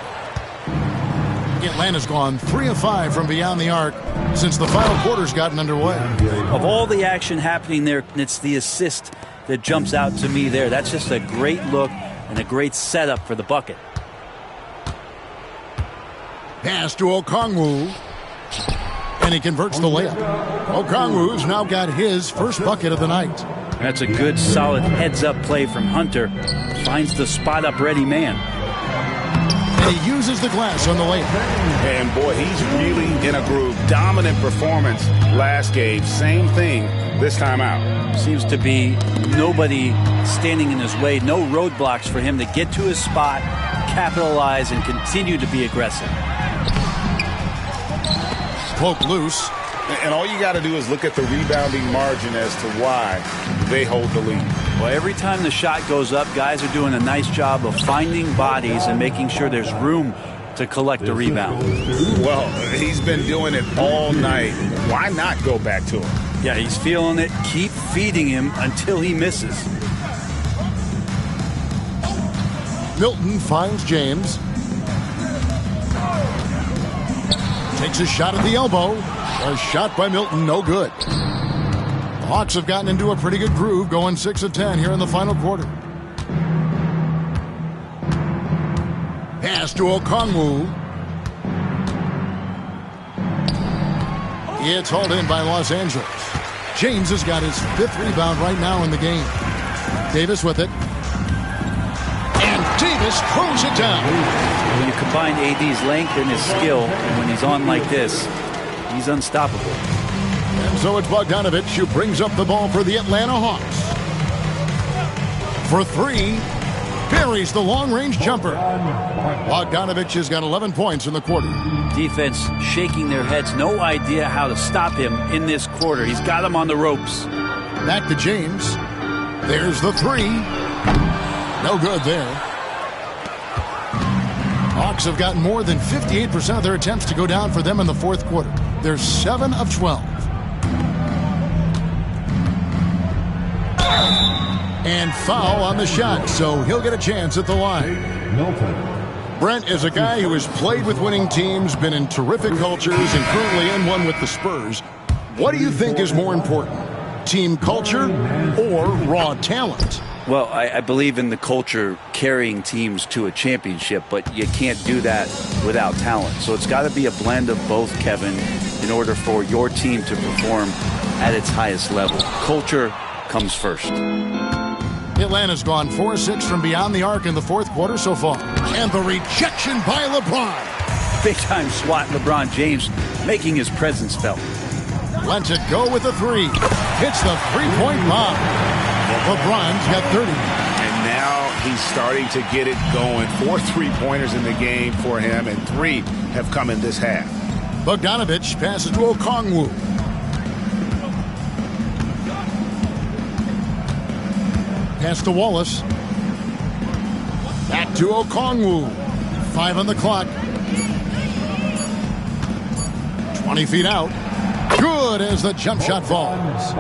Atlanta's gone 3 of 5 from beyond the arc since the final quarter's gotten underway. Of all the action happening there, it's the assist that jumps out to me there. That's just a great look and a great setup for the bucket. Pass to Okongwu, and he converts the layup. Okongwu's now got his first bucket of the night. That's a good, solid heads-up play from Hunter. Finds the spot-up ready man. And he uses the glass on the layup. And boy, he's really in a groove. Dominant performance last game. Same thing this time out. Seems to be nobody standing in his way. No roadblocks for him to get to his spot, capitalize, and continue to be aggressive. Poke loose. And all you got to do is look at the rebounding margin as to why they hold the lead. Well, every time the shot goes up, guys are doing a nice job of finding bodies and making sure there's room to collect the rebound. Well, he's been doing it all night. Why not go back to him? Yeah, he's feeling it. Keep feeding him until he misses. Milton finds James. Takes a shot at the elbow. A shot by Milton, no good. The Hawks have gotten into a pretty good groove, going 6 of 10 here in the final quarter. Pass to Okongwu. It's hauled in by Los Angeles. James has got his 5th rebound right now in the game. Davis with it. And Davis throws it down. When you combine AD's length and his skill, and when he's on like this, he's unstoppable. And so it's Bogdanovic who brings up the ball for the Atlanta Hawks. For 3, buries the long-range jumper. Bogdanovic has got 11 points in the quarter. Defense shaking their heads, no idea how to stop him in this quarter. He's got him on the ropes. Back to James. There's the 3. No good there. Hawks have gotten more than 58% of their attempts to go down for them in the fourth quarter. They're 7 of 12. And foul on the shot, so he'll get a chance at the line. Brent is a guy who has played with winning teams, been in terrific cultures, and currently in one with the Spurs. What do you think is more important, team culture or raw talent? Well, I believe in the culture carrying teams to a championship, but you can't do that without talent. So it's got to be a blend of both, Kevin, in order for your team to perform at its highest level. Culture comes first. Atlanta's gone 4-6 from beyond the arc in the fourth quarter so far. And the rejection by LeBron. Big-time swat LeBron James making his presence felt. Lets it go with the 3. Hits the three-point bomb. LeBron's got 30. And now he's starting to get it going. 4 3-pointers in the game for him, and 3 have come in this half. Bogdanovic passes to Okongwu. Pass to Wallace. Back to Okongwu. 5 on the clock. 20 feet out. Good as the jump shot falls.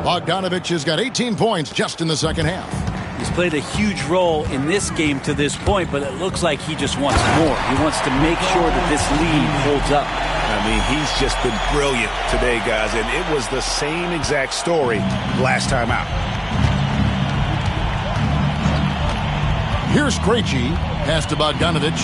Bogdanovic has got 18 points just in the second half. He's played a huge role in this game to this point, but it looks like he just wants more. He wants to make sure that this lead holds up. I mean, he's just been brilliant today, guys, and it was the same exact story last time out. Here's Krejci. Pass to Bogdanovic.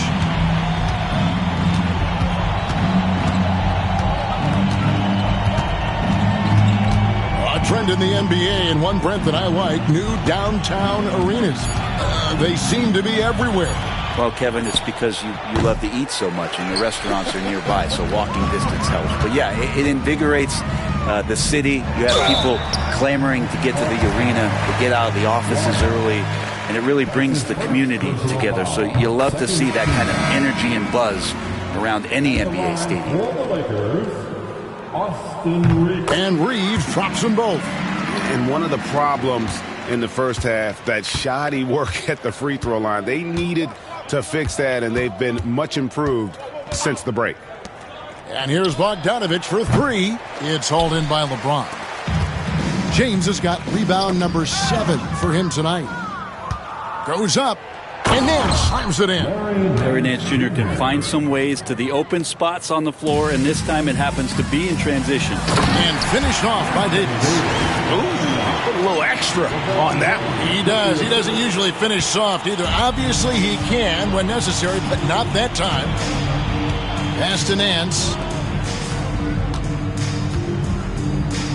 Trend in the NBA, and one, Brent, that I like, new downtown arenas. They seem to be everywhere. Well, Kevin, it's because you love to eat so much, and the restaurants are nearby, so walking distance helps. But yeah, it invigorates the city. You have people clamoring to get to the arena, to get out of the offices early, and it really brings the community together. So you love to see that kind of energy and buzz around any NBA stadium. And Reeves drops them both. And one of the problems in the first half, that shoddy work at the free throw line. They needed to fix that, and they've been much improved since the break. And here's Bogdanovic for 3. It's hauled in by LeBron. James has got rebound number 7 for him tonight. Goes up. And Nance slams it in. Larry Nance Jr. can find some ways to the open spots on the floor, and this time it happens to be in transition. And finished off by Davis. Ooh, put a little extra on that one. He does. He doesn't usually finish soft either. Obviously, he can when necessary, but not that time. Pass to Nance.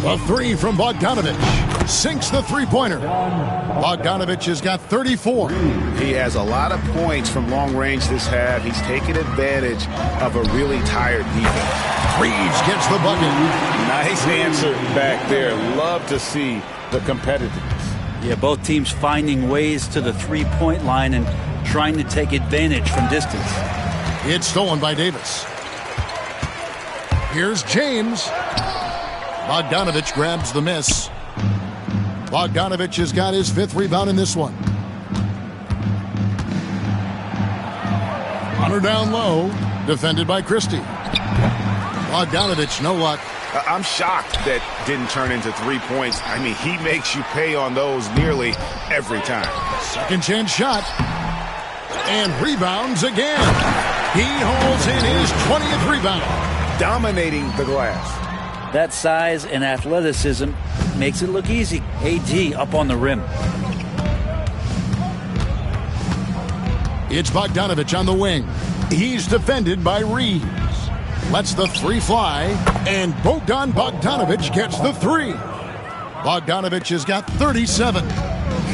A three from Bogdanovich. Sinks the three-pointer. Bogdanovich has got 34. He has a lot of points from long range this half. He's taken advantage of a really tired defense. Reeves gets the bucket. Nice answer back there. Love to see the competitiveness. Yeah, both teams finding ways to the three-point line and trying to take advantage from distance. It's stolen by Davis. Here's James. Bogdanovich grabs the miss. Bogdanovich has got his 5th rebound in this one. Hunter down low, defended by Christie. Bogdanovich, no luck. I'm shocked that didn't turn into 3 points. I mean, he makes you pay on those nearly every time. Second chance shot. And rebounds again. He holds in his 20th rebound. Dominating the glass. That size and athleticism makes it look easy. AD up on the rim. It's Bogdanovich on the wing. He's defended by Reeves. Lets the three fly, and Bogdanovich gets the three. Bogdanovich has got 37.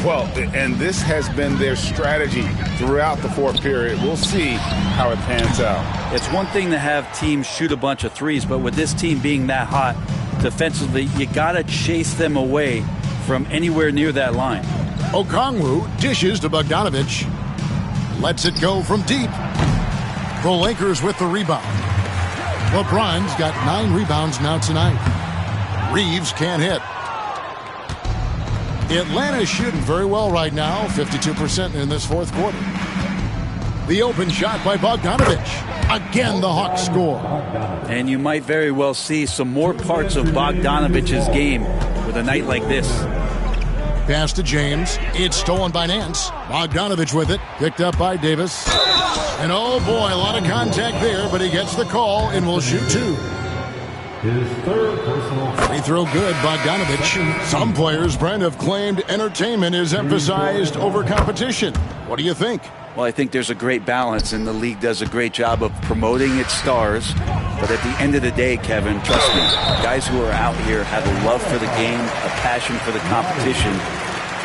Well, and this has been their strategy throughout the fourth period. We'll see how it pans out. It's one thing to have teams shoot a bunch of threes, but with this team being that hot defensively, you got to chase them away from anywhere near that line. Okongwu dishes to Bogdanovich. Lets it go from deep. The Lakers with the rebound. LeBron's got 9 rebounds now tonight. Reeves can't hit. Atlanta's shooting very well right now, 52% in this fourth quarter. The open shot by Bogdanovich. Again, the Hawks score. And you might very well see some more parts of Bogdanovich's game with a night like this. Pass to James. It's stolen by Nance. Bogdanovich with it. Picked up by Davis. And oh boy, a lot of contact there, but he gets the call and will shoot 2. His third personal. Free throw good, Bogdanovich. Some players, Brent, have claimed entertainment is emphasized over competition. What do you think? Well, I think there's a great balance, and the league does a great job of promoting its stars. But at the end of the day, Kevin, trust me, guys who are out here have a love for the game, a passion for the competition,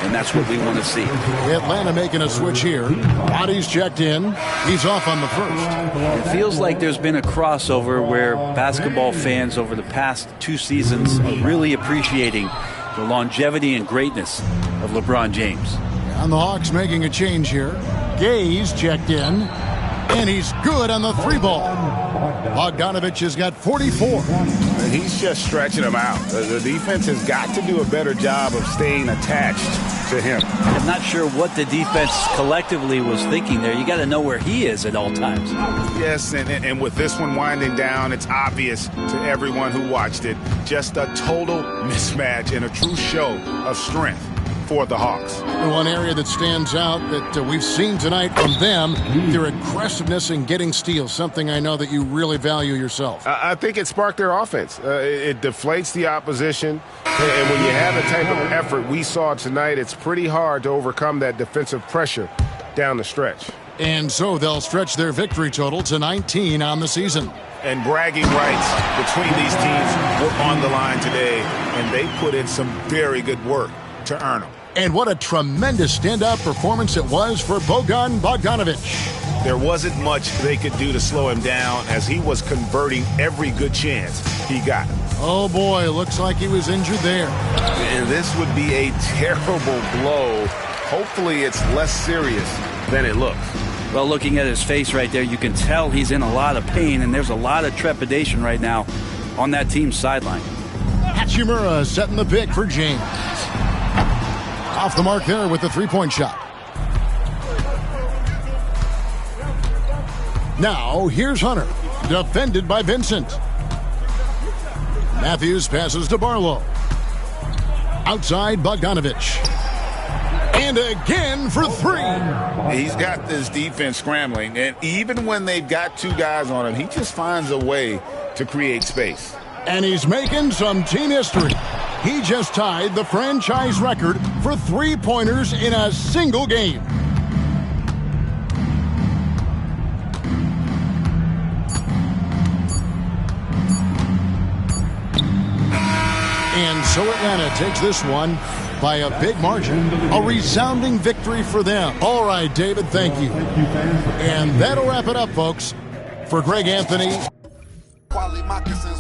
and that's what we want to see. Atlanta making a switch here. Bodies checked in. He's off on the first. It feels like there's been a crossover where basketball fans over the past 2 seasons are really appreciating the longevity and greatness of LeBron James. And the Hawks making a change here. Gaze checked in, and he's good on the 3-ball. Bogdanovich has got 44. He's just stretching them out. The defense has got to do a better job of staying attached to him. I'm not sure what the defense collectively was thinking there. You got to know where he is at all times. Yes, and with this one winding down, it's obvious to everyone who watched it. Just a total mismatch and a true show of strength for the Hawks. The one area that stands out that we've seen tonight from them, their aggressiveness in getting steals, something I know that you really value yourself. I think it sparked their offense. It deflates the opposition, and when you have the type of effort we saw tonight, it's pretty hard to overcome that defensive pressure down the stretch. And so they'll stretch their victory total to 19 on the season. And bragging rights between these teams were on the line today, and they put in some very good work to earn them. And what a tremendous stand-up performance it was for Bogdanovich. There wasn't much they could do to slow him down as he was converting every good chance he got. Oh boy, looks like he was injured there. And this would be a terrible blow. Hopefully it's less serious than it looks. Well, looking at his face right there, you can tell he's in a lot of pain, and there's a lot of trepidation right now on that team's sideline. Hachimura setting the pick for James. Off the mark there with the 3-point shot. Now, here's Hunter, defended by Vincent. Matthews passes to Barlow. Outside, Bogdanovich. And again for three. He's got this defense scrambling, and even when they've got two guys on him, he just finds a way to create space. And he's making some team history. He just tied the franchise record for three-pointers in a single game. And so Atlanta takes this one by a big margin. A resounding victory for them. All right, David, thank you. And that'll wrap it up, folks. For Greg Anthony. Quality moccasins.